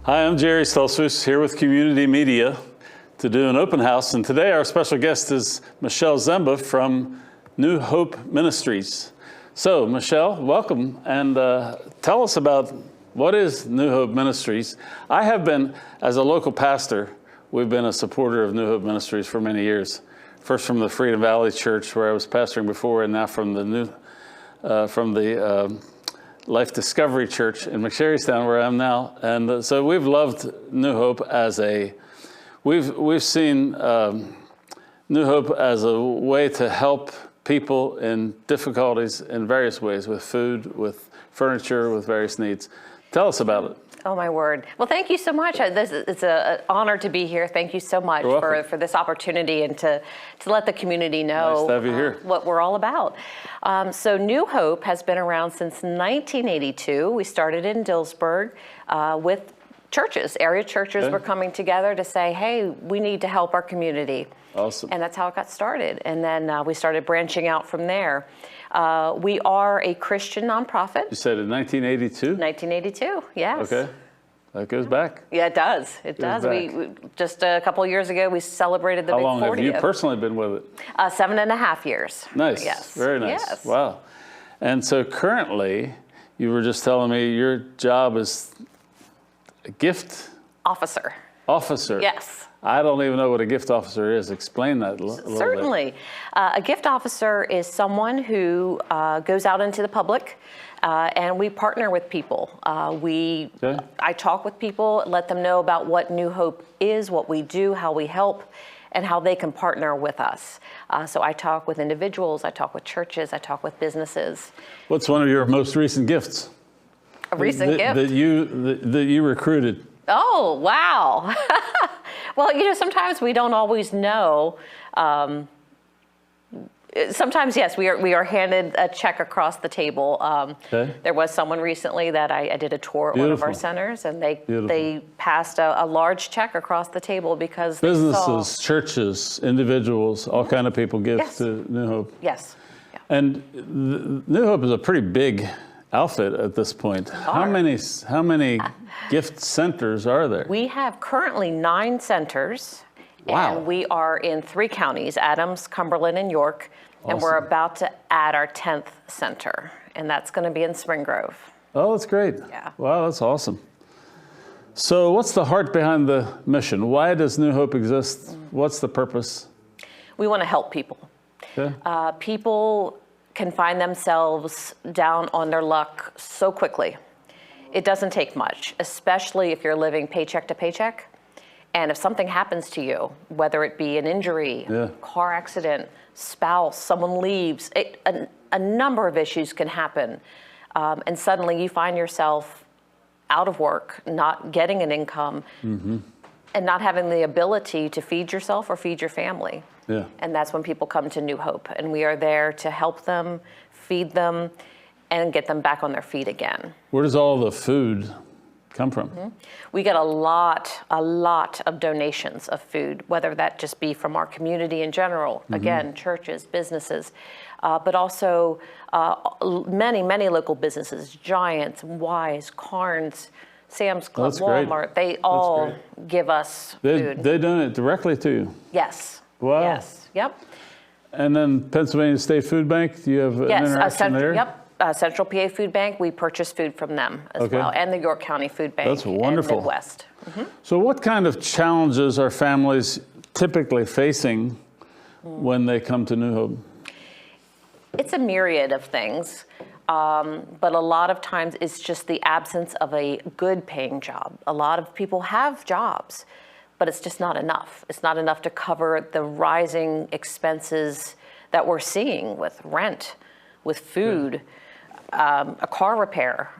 Hi, I'm Gerry here with Community Media to do an open house. And today our special guest is Michelle Zemba from New Hope Ministries. So Michelle, welcome, and tell us about what is New Hope Ministries. I have been, as a local pastor, we've been a supporter of New Hope Ministries for many years. First from the Freedom Valley Church where I was pastoring before, and now from the Life Discovery Church in McSherrystown, where I am now. And so we've loved New Hope we've seen New Hope as a way to help people in difficulties in various ways, with food, with furniture, with various needs. Tell us about it. Oh, my word. Well, thank you so much. It's an honor to be here. Thank you so much for this opportunity and to let the community know nice to have you here. What we're all about. So New Hope has been around since 1982. We started in Dillsburg with churches. Area churches were coming together to say, hey, we need to help our community. Awesome. And that's how it got started. And then we started branching out from there. We are a Christian nonprofit. You said in 1982? 1982, yes. Okay. That goes back. Yeah, it does. It does. We just a couple of years ago, we celebrated the big 40th. How long have you personally been with it? 7.5 years. Nice. Yes. Very nice. Yes. Wow. And so currently, you were just telling me your job is a gift Officer. Yes. I don't even know what a gift officer is. Explain that a little bit. Certainly. A gift officer is someone who goes out into the public and we partner with people. I talk with people, let them know about what New Hope is, what we do, how we help, and how they can partner with us. So I talk with individuals, I talk with churches, I talk with businesses. What's one of your most recent gifts? A recent gift? That you recruited. Oh, wow. Well, sometimes we don't always know. Sometimes, yes, we are handed a check across the table. There was someone recently that I did a tour at one of our centers, and they passed a large check across the table because businesses, churches, individuals, all kind of people give to New Hope. Yes. Yeah. And New Hope is a pretty big outfit at this point. How many gift centers are there? We have currently 9 centers. Wow. And we are in 3 counties, Adams, Cumberland, and York. Awesome. And we're about to add our 10th center, and that's going to be in Spring Grove. Oh, that's great. Yeah. Wow, that's awesome. So what's the heart behind the mission? Why does New Hope exist? What's the purpose? We want to help people. Okay. People can find themselves down on their luck so quickly. It doesn't take much, especially if you're living paycheck to paycheck. And if something happens to you, whether it be an injury, car accident, spouse, someone leaves, a number of issues can happen. And suddenly you find yourself out of work, not getting an income, and not having the ability to feed yourself or feed your family. Yeah. And that's when people come to New Hope. And we are there to help them, feed them, and get them back on their feet again. Where does all the food come from? We get a lot of donations of food, whether that just be from our community in general, again, churches, businesses, but also many local businesses, Giants, Wise, Carnes, Sam's Club, Walmart. They all give us food. They donate directly to you? Yes. Wow. Yes. Yep. And then Pennsylvania State Food Bank, do you have an interaction there? Yep. Central PA Food Bank, we purchase food from them as well, and the York County Food Bank. That's wonderful. And Midwest. So what kind of challenges are families typically facing when they come to New Hope? It's a myriad of things, but a lot of times it's just the absence of a good paying job. A lot of people have jobs, but it's just not enough. It's not enough to cover the rising expenses that we're seeing with rent, with food, a car repair.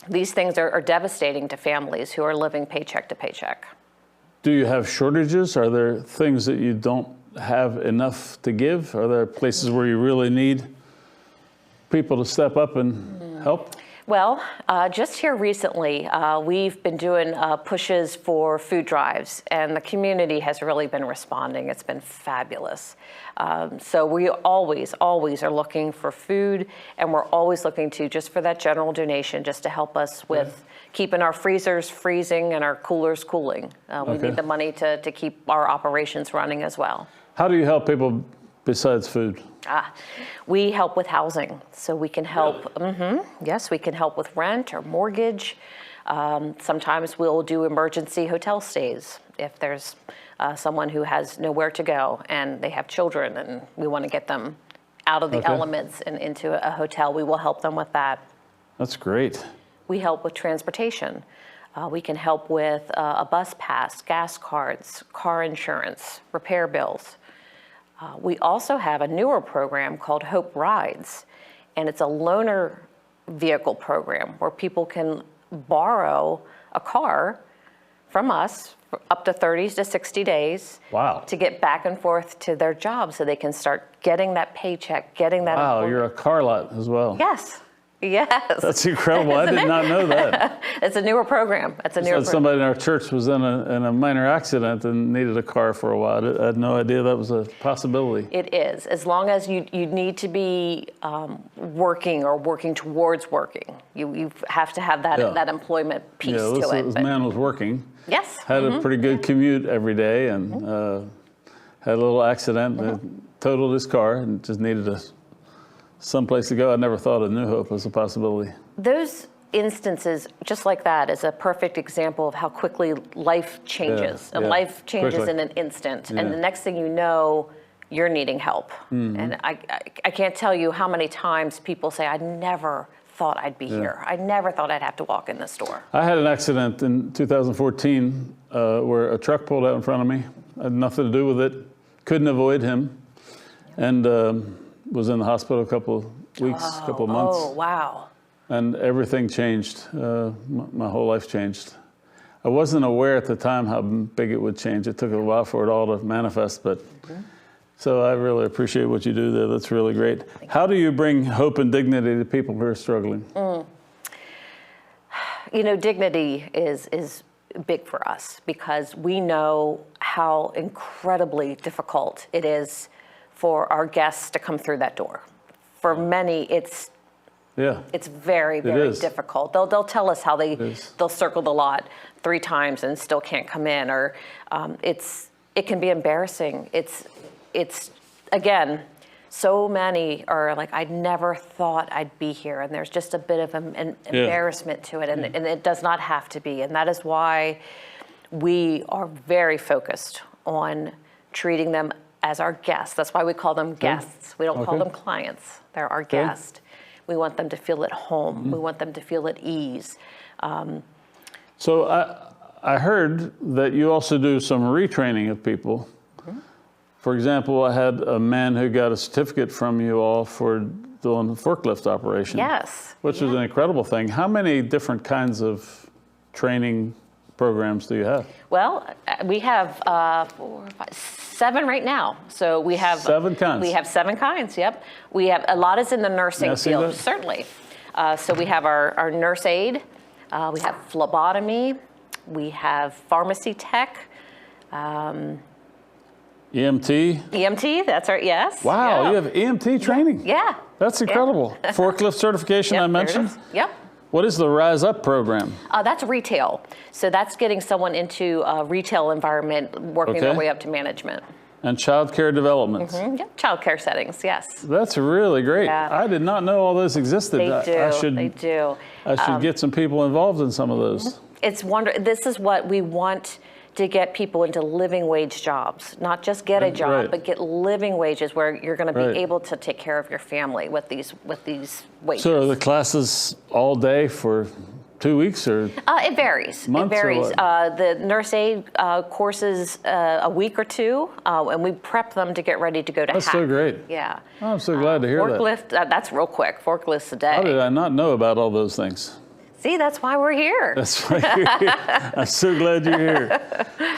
These things are devastating to families who are living paycheck to paycheck. Do you have shortages? Are there things that you don't have enough to give? Are there places where you really need people to step up and help? Well, just here recently, we've been doing pushes for food drives, and the community has really been responding. It's been fabulous. So we always are looking for food, and we're always looking to just for that general donation, just to help us with keeping our freezers freezing and our coolers cooling. We need the money to keep our operations running as well. How do you help people besides food? We help with housing, so we can help. Yes, we can help with rent or mortgage. Sometimes we'll do emergency hotel stays if there's someone who has nowhere to go and they have children and we want to get them out of the elements and into a hotel. We will help them with that. That's great. We help with transportation. We can help with a bus pass, gas cards, car insurance, repair bills. We also have a newer program called Hope Rides, and it's a loaner vehicle program where people can borrow a car from us for up to 30 to 60 days to get back and forth to their job so they can start getting that paycheck, getting that. Wow, you're a car lot as well. Yes. That's incredible. I did not know that. It's a newer program. Somebody in our church was in a minor accident and needed a car for a while. I had no idea that was a possibility. It is. As long as you need to be working or working towards working. You have to have that employment piece to it. This man was working. Yes. Had a pretty good commute every day and had a little accident and totaled his car and just needed someplace to go. I never thought of New Hope as a possibility. Those instances, just like that, is a perfect example of how quickly life changes. And life changes in an instant. And the next thing you know, you're needing help. And I can't tell you how many times people say, I never thought I'd be here. I never thought I'd have to walk in this store. I had an accident in 2014 where a truck pulled out in front of me. I had nothing to do with it. Couldn't avoid him. And was in the hospital a couple of weeks, couple of months. Oh, wow. And everything changed. My whole life changed. I wasn't aware at the time how big it would change. It took a while for it all to manifest, but so I really appreciate what you do there. That's really great. How do you bring hope and dignity to people who are struggling? You know, dignity is big for us because we know how incredibly difficult it is for our guests to come through that door. For many, it's very, very difficult. They'll tell us how they'll circle the lot 3 times and still can't come in, or it can be embarrassing. It's again, so many are like, I never thought I'd be here, and there's just a bit of an embarrassment to it, and it does not have to be, and that is why we are very focused on treating them as our guests. That's why we call them guests. We don't call them clients. They're our guests. We want them to feel at home. We want them to feel at ease. So I heard that you also do some retraining of people. For example, I had a man who got a certificate from you all for doing the forklift operation. Yes. Which is an incredible thing. How many different kinds of training programs do you have? Well, we have 4, 5, 7 right now. So we have 7 kinds. We have 7 kinds. Yep. We have a lot is in the nursing field, certainly. So we have our nurse aide. We have phlebotomy. We have pharmacy tech. EMT? EMT, that's right, yes. Wow, you have EMT training? Yeah. That's incredible. Forklift certification I mentioned? Yep. What is the Rise Up program? That's retail. So that's getting someone into a retail environment, working their way up to management. And child care development. Yep, child care settings, yes. That's really great. Yeah. I did not know all those existed. They do. I should get some people involved in some of those. It's wonderful. This is what we want to get people into living wage jobs, not just get a job, but get living wages where you're going to be able to take care of your family with these wages. So are the classes all day for 2 weeks or? It varies. Months it varies. or what? The nurse aid courses a week or 2, and we prep them to get ready to go to That's hack. so great. Yeah. Oh, I'm so glad to hear Forklift, that's real quick. Forklifts a day. How did I not know about all those things? See, that's why we're here. That's why you're here. I'm so glad you're here.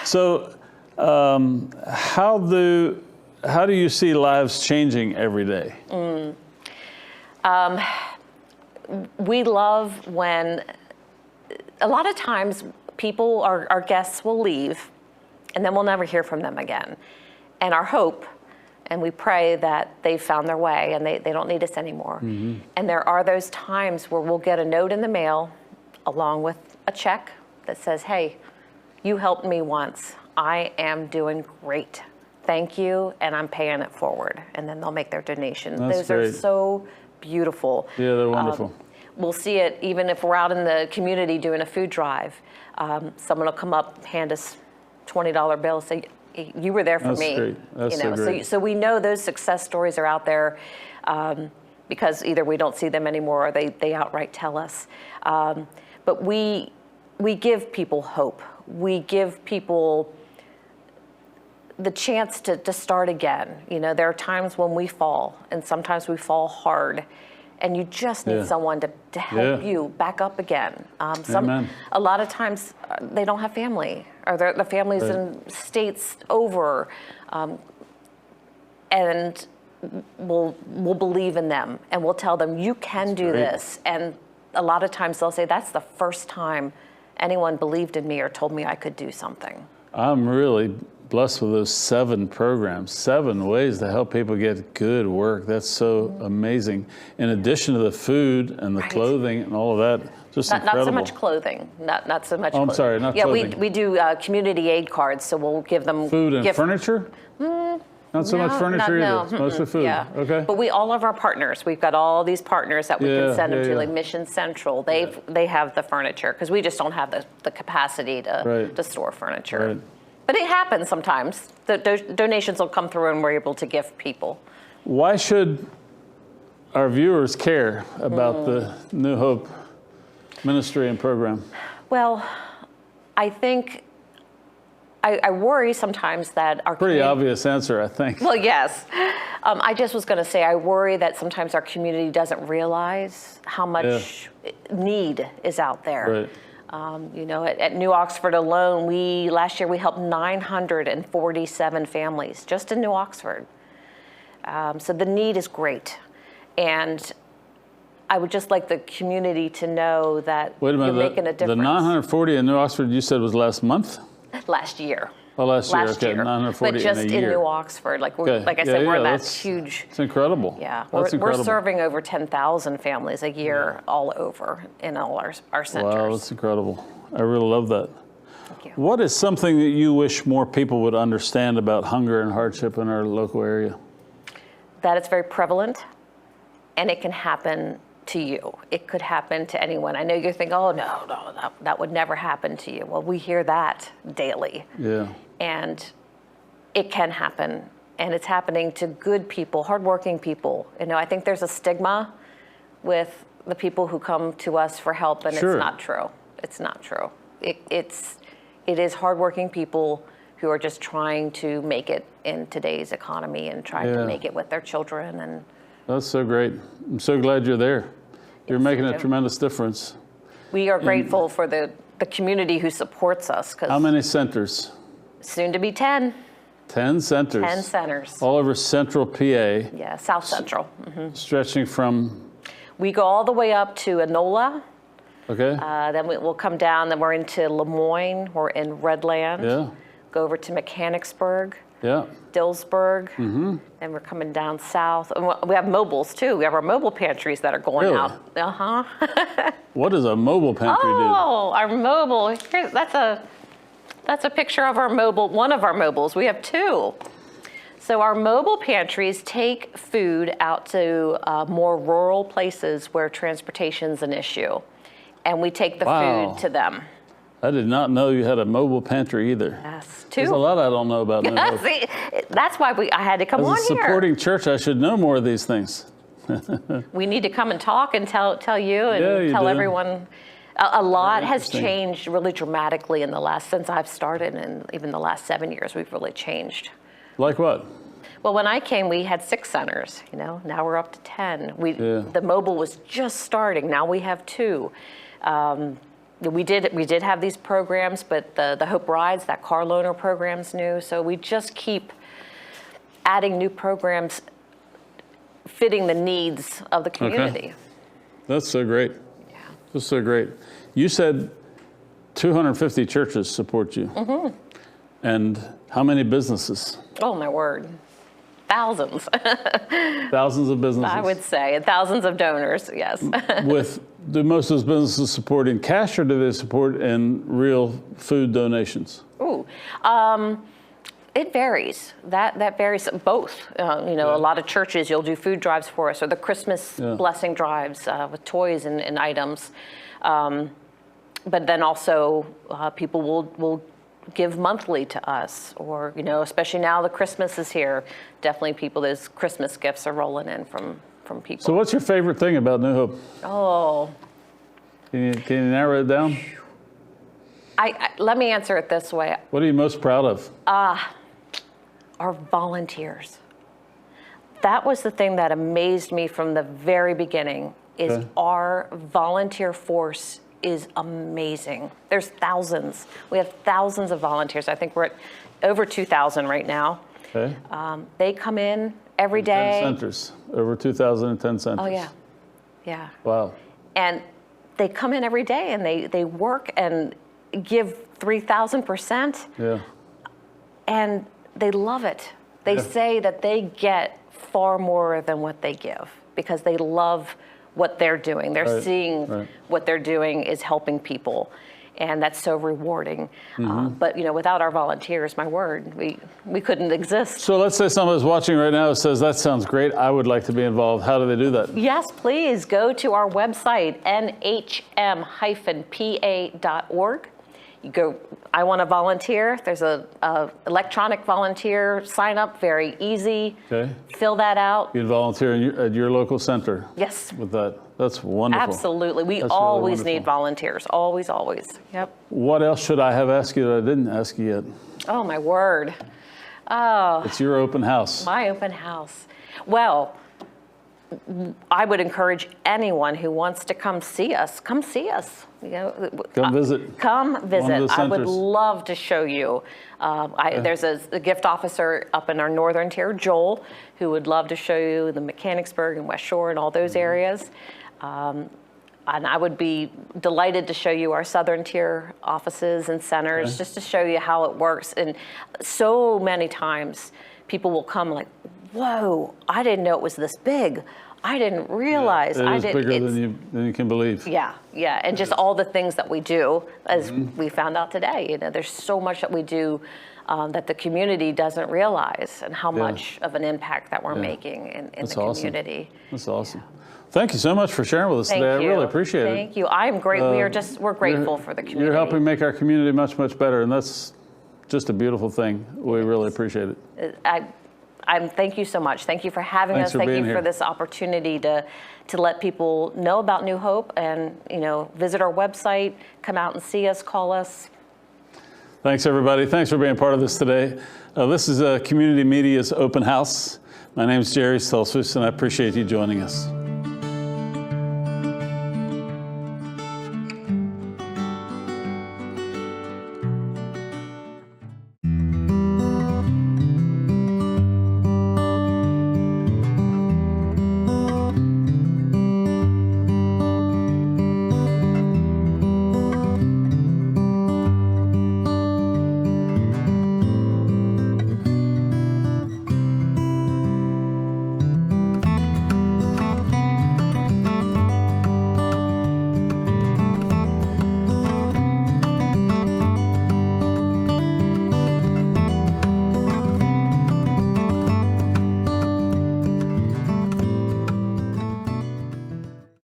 So how do you see lives changing every day? we love when a lot of times people, our guests will leave and then we'll never hear from them again. And our hope, and we pray that they've found their way and they don't need us anymore. And there are those times where we'll get a note in the mail along with a check that says, hey, you helped me once. I am doing great. Thank you, and I'm paying it forward. And then they'll make their donation. That's Those are great. so beautiful. Yeah, they're wonderful. We'll see it even if we're out in the community doing a food drive. Someone will come up, hand us $20 bill, say, you were there for That's me. great. That's you know, so great. So we know those success stories are out there because either we don't see them anymore or they outright tell us. But we give people hope. We give people the chance to start again. You know, there are times when we fall, and sometimes we fall hard, and you just need someone to help you back up again. Amen. A lot of times they don't have family, or the family's in states over, and we'll believe in them, and we'll tell them, you can do this. And a lot of times they'll say, that's the first time anyone believed in me or told me I could do something. I'm really blessed with those 7 programs, 7 ways to help people get good work. That's so amazing. In addition to the food and the clothing and all of that, just incredible. Not so much clothing, not so much. Oh, I'm clothing. sorry, not clothing. Yeah, we do community aid cards, so we'll give them Food and furniture? Not so much furniture either. It's mostly food. Yeah. Okay. But all of our partners, we've got all these partners that we can send them to, like yeah. Mission Central. They have the furniture because we just don't have the capacity to store furniture. Right. But it happens sometimes. The donations will come through and we're able to give people. Why should our viewers care about the New Hope ministry and program? Well, I think I worry sometimes that our Pretty obvious answer, I think. Well, yes. I just was going to say I worry that sometimes our community doesn't realize how much need is out there. Right. You know, at New Oxford alone, last year we helped 947 families just in New Oxford. So the need is great, and I would just like the community to know that Wait a minute, you're making a difference. The 940 in New Oxford, you said was last month? Last year. Oh, last year, okay, 940 but just in a year. New Oxford, like Okay. like I said, we're that that's huge. It's incredible. Yeah, That's we're incredible. serving over 10,000 families a year all over in all our centers. Wow, that's incredible. I really love that. Thank you. What is something that you wish more people would understand about hunger and hardship in our local area? That it's very prevalent, and it can happen to you. It could happen to anyone. I know you're thinking, oh, no, that would never happen to you. Well, we hear that daily. Yeah. And it can happen, and it's happening to good people, hardworking people. You know, I think there's a stigma with the people who come to us for help, and Sure. it's not true. It's not true. It is hardworking people who are just trying to make it in today's economy and trying to make it with their children. And That's so great. I'm so glad you're there. You're Yes, making a thank you. tremendous difference. we are grateful for the community who supports us, How because many centers? soon to be 10 centers. 10 centers. All over central PA, Yeah, South Central. stretching from, We go all the way up to Enola. okay? Then we'll come down, then we're into Lemoyne, we're in Redland. Yeah, Go over to Mechanicsburg, yeah. Dillsburg, and we're coming down south. And we have mobiles too. We have our mobile pantries that are going Really? out. Uh-huh. What does a mobile pantry do? Oh, our mobile. That's a picture of our mobile, one of our mobiles. We have 2. So our mobile pantries take food out to more rural places where transportation's an issue. And we take the Wow. food to them. I did not know you had a mobile pantry either. Yes, 2. There's a lot I don't know about New Hope. See, that's why I had to come As on a here. supporting church, I should know more of these things. We need to come and talk and tell you and Yeah, you tell do. everyone. A lot has interesting. changed really dramatically since I've started, and even the last 7 years, we've really changed. Like what? Well, when I came, we had 6 centers. You know, now we're up to 10. Yeah. The mobile was just starting. Now we have 2. We did have these programs, but the Hope Rides, that car loaner program's new. So we just keep adding new programs fitting the needs of the community. That's so great. Yeah. That's so great. You said 250 churches support you. Mm-hmm. And how many businesses? Oh, my word. Thousands. Thousands of businesses. I would say, and thousands of donors, yes. Do most of those businesses support in cash, or do they support in real food donations? Ooh, it varies. That varies both. A lot of churches, you'll do food drives for us, or the Christmas blessing drives with toys and items. But then also people will give monthly to us, or especially now the Christmas is here. Definitely, those Christmas gifts are rolling in from people. So, what's your favorite thing about New Hope? Oh, can you narrow it down? Let me answer it this way. What are you most proud of? Our volunteers. That was the thing that amazed me from the very beginning. Is our volunteer force is amazing. There's thousands. We have thousands of volunteers. I think we're at over 2,000 right now. Okay. They come in every day. 10 centers, over 2,010 centers. Oh, yeah. Yeah. Wow. And they come in every day and they work and give 3,000%. Yeah. And they love it. They say that they get far more than what they give because they love what they're doing. They're seeing what they're doing is helping people. And that's so rewarding. But without our volunteers, my word, we couldn't exist. So let's say somebody's watching right now who says, that sounds great, I would like to be involved. How do they do that? Yes, please go to our website, nhm-pa.org. You go, I want to volunteer. There's a electronic volunteer sign up, very easy. Okay. Fill that out. You can volunteer at your local center. Yes. With that. That's wonderful. Absolutely. We always need volunteers. Always, always. Yep. What else should I have asked you that I didn't ask you yet? Oh, my word. Oh. It's your open house. My open house. Well, I would encourage anyone who wants to come see us, come see us. Come visit. Come visit. I would love to show you. There's a gift officer up in our northern tier, Joel, who would love to show you the Mechanicsburg and West Shore and all those areas. And I would be delighted to show you our southern tier offices and centers, just to show you how it works. And so many times people will come like, whoa, I didn't know it was this big. I didn't realize. It is bigger than you can believe. Yeah, and just all the things that we do, as we found out today. There's so much that we do that the community doesn't realize, and how much of an impact that we're making in the community. That's awesome. Thank you so much for sharing with us today. I really appreciate it. Thank you. I'm great. We're grateful for the community. You're helping make our community much, much better, and that's just a beautiful thing. We really appreciate it. Thank you so much. Thank you for having us. Thank you for this opportunity to let people know about New Hope and visit our website, come out and see us, call us. Thanks, everybody. Thanks for being part of this today. This is Community Media's Open House. My name is Gerry, and I appreciate you joining us.